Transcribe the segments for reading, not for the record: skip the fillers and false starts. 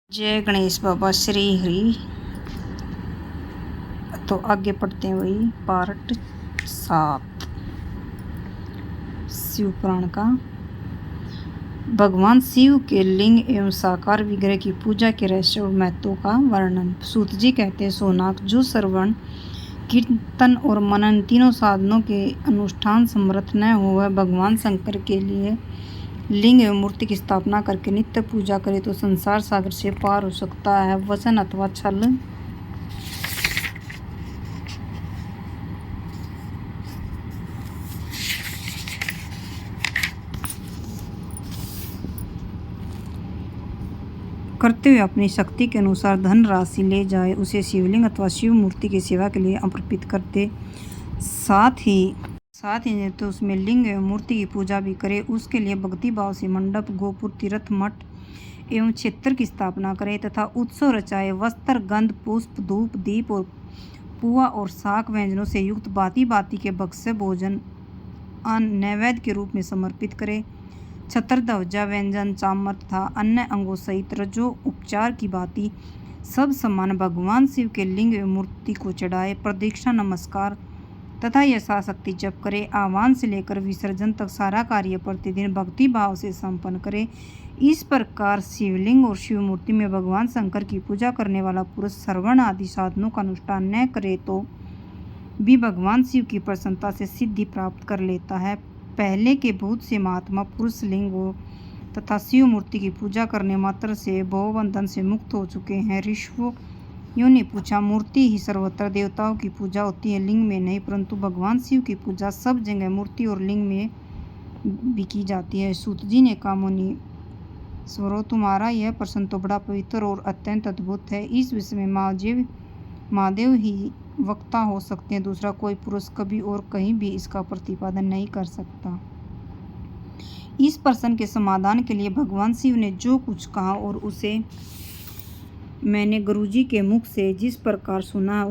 जय गणेश बाबा श्री हरि। तो आगे पढ़ते हैं वही पार्ट 7 शिव पुराण का। भगवान शिव के लिंग एवं साकार विग्रह की पूजा के रहस्य और महत्व का वर्णन। सूत जी कहते हैं, सोनाक जो श्रवण कीर्तन और मनन तीनों साधनों के अनुष्ठान समर्थ न हो, वह भगवान शंकर के लिए लिंग एवं मूर्ति की स्थापना करके नित्य पूजा करे तो संसार सागर से पार हो सकता है। वचन अथवा छल करते हुए अपनी शक्ति के अनुसार धन राशि ले जाए, उसे शिवलिंग अथवा शिव मूर्ति की सेवा के लिए अर्पित करते, साथ ही तो उसमें लिंग एवं मूर्ति की पूजा भी करे। उसके लिए भक्ति भाव से मंडप, गोपुर, तीर्थ, मठ एवं क्षेत्र की स्थापना करे तथा उत्सव रचाए। वस्त्र, गंध, पुष्प, धूप, दीप और पुआ और शाक व्यंजनों से युक्त भांति भांति के भक्ष्य भोजन नैवेद्य के रूप में समर्पित करे। छत्र, ध्वजा, व्यंजन, चामर तथा अन्य अंगों सहित रजो उपचार की भांति सब समान भगवान शिव के लिंग एवं मूर्ति को चढ़ाए। प्रदक्षिणा, नमस्कार तथा यथाशक्ति जप करे। आह्वान से लेकर विसर्जन तक सारा कार्य प्रतिदिन भक्ति भाव से संपन्न करे। इस प्रकार शिवलिंग और शिव मूर्ति में भगवान शंकर की पूजा करने वाला पुरुष श्रवण आदि साधनों का अनुष्ठान न करे तो भी भगवान शिव की प्रसन्नता से सिद्धि प्राप्त कर लेता है। पहले के बहुत से महात्मा पुरुष लिंगों तथा शिव मूर्ति की पूजा करने मात्र से भवबंधन से मुक्त हो चुके हैं। ऋषियों ने पूछा, मूर्ति ही सर्वत्र देवताओं की पूजा होती है, लिंग में नहीं, परंतु भगवान शिव की पूजा सब जगह मूर्ति और लिंग में भी की जाती है। सूत जी ने कहा, मुनि स्वरो, तुम्हारा यह प्रश्न तो बड़ा पवित्र और अत्यंत अद्भुत है। इस विषय में महादेव ही वक्ता हो सकते हैं, दूसरा कोई पुरुष कभी और कहीं भी इसका प्रतिपादन नहीं कर सकता। इस प्रश्न के समाधान के लिए भगवान शिव ने जो कुछ कहा और उसे मैंने गुरुजी के मुख से जिस प्रकार सुना है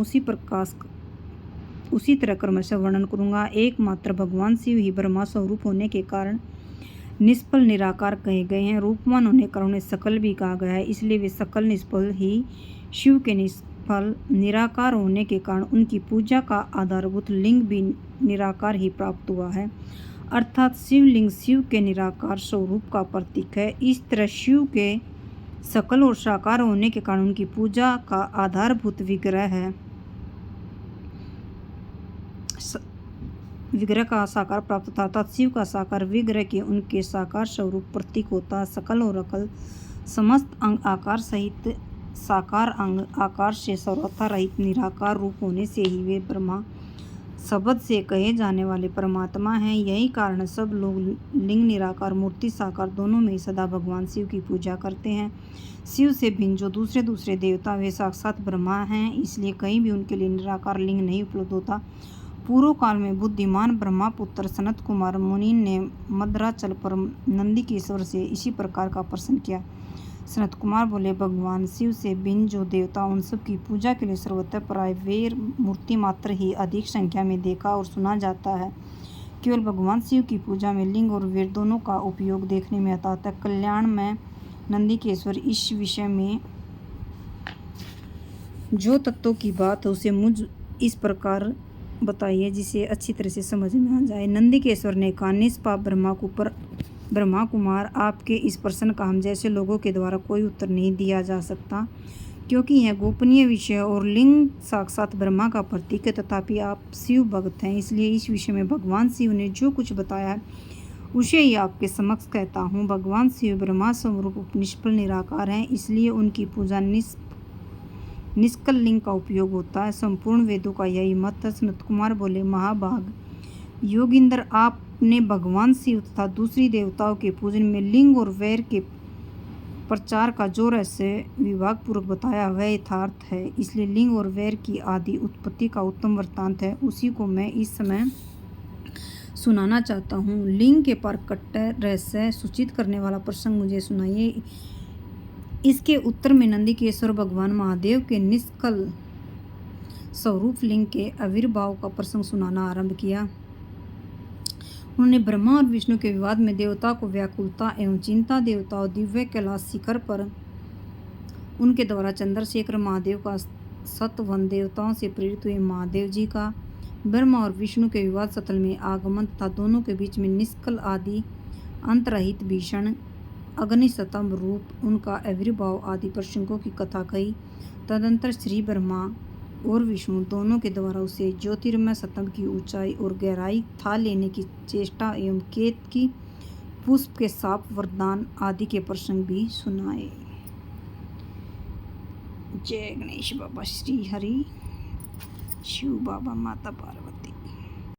उसी तरह क्रमशः वर्णन करूंगा। एकमात्र भगवान शिव ही ब्रह्मा स्वरूप होने के कारण निष्फल निराकार कहे गए हैं। रूपवान होने कारण उन्हें सकल भी कहा गया है, इसलिए वे सकल निष्फल ही। शिव के निष्फल निराकार होने के कारण उनकी पूजा का आधारभूत लिंग भी निराकार ही प्राप्त हुआ है, अर्थात शिवलिंग शिव के निराकार स्वरूप का प्रतीक है। इस तरह शिव के सकल और साकार होने के कारण उनकी पूजा का आधारभूत विग्रह का साकार प्राप्त था, अर्थात शिव का साकार विग्रह के उनके साकार स्वरूप प्रतीक होता है। सकल और अकल समस्त अंग आकार सहित साकार अंग आकार से सर्वथा रहित निराकार रूप होने से ही वे ब्रह्मा शब्द से कहे जाने वाले परमात्मा हैं। यही कारण सब लोग लिंग निराकार, मूर्ति साकार दोनों में सदा भगवान शिव की पूजा करते हैं। शिव से भिन्न जो दूसरे देवता वे साक्षात ब्रह्मा हैं, इसलिए कहीं भी उनके लिए निराकार लिंग नहीं उपलब्ध होता। पूर्व काल में बुद्धिमान ब्रह्मापुत्र सनत कुमार मुनि ने मद्राचल पर नंदिकेश्वर से इसी प्रकार का प्रश्न किया। सनत कुमार बोले, भगवान शिव से भिन्न जो देवता उन सब की पूजा के लिए सर्वत्र प्राय वीर मूर्ति मात्र ही अधिक संख्या में देखा और सुना जाता है। केवल भगवान शिव की पूजा में लिंग और वीर दोनों का उपयोग देखने में आता है। कल्याण में नंदिकेश्वर इस विषय में जो तत्वों की बात है उसे मुझ इस प्रकार बताइए जिसे अच्छी तरह से समझ में आ जाए। नंदिकेश्वर ने कहा, निष्पाप ब्रह्मा कुमार, आपके इस प्रश्न का हम जैसे लोगों के द्वारा कोई उत्तर नहीं दिया जा सकता, क्योंकि यह गोपनीय विषय और लिंग साक्षात ब्रह्मा का प्रतीक है। तथापि आप शिव भक्त हैं, इसलिए इस विषय में भगवान शिव ने जो कुछ बताया है उसे ही आपके समक्ष कहता हूँ। भगवान शिव ब्रह्मा स्वरूप निष्फल निराकार हैं, इसलिए उनकी पूजा निष्कल लिंग का उपयोग होता है। संपूर्ण वेदों का यही मत है। सनत कुमार बोले, महाभाग योगिंद्र, आपने भगवान शिव तथा दूसरी देवताओं के पूजन में लिंग और वैर के प्रचार का जो रहस्य विभाग पूर्वक बताया वह यथार्थ है, इसलिए लिंग और वैर की आदि उत्पत्ति का उत्तम वृत्तांत है, उसी को मैं इस समय सुनाना चाहता हूँ। लिंग के प्राकट्य रहस्य सूचित करने वाला प्रसंग मुझे सुनाइए। इसके उत्तर में नंदिकेश्वर भगवान महादेव के निष्कल स्वरूप लिंग के आविर्भाव का प्रसंग सुनाना आरंभ किया। उन्होंने ब्रह्मा और विष्णु के विवाद में देवता को व्याकुलता एवं चिंता, देवताओं दिव्य कैलाश शिखर पर उनके द्वारा चंद्रशेखर महादेव का सतवन देवताओं से प्रेरित हुए महादेव जी का ब्रह्मा और विष्णु के विवाद सतल में आगमन तथा दोनों के बीच में निष्कल आदि अंतरहित भीषण अग्निशतंभ रूप उनका आविर्भाव आदि प्रसंगों की कथा कही। तदंतर श्री ब्रह्मा और विष्णु दोनों के द्वारा उसे ज्योतिर्मय स्तंभ की ऊंचाई और गहराई था लेने की चेष्टा एवं केत की पुष्प के साप वरदान आदि के प्रसंग भी सुनाए। जय गणेश बाबा श्री हरि शिव बाबा माता पार्वती।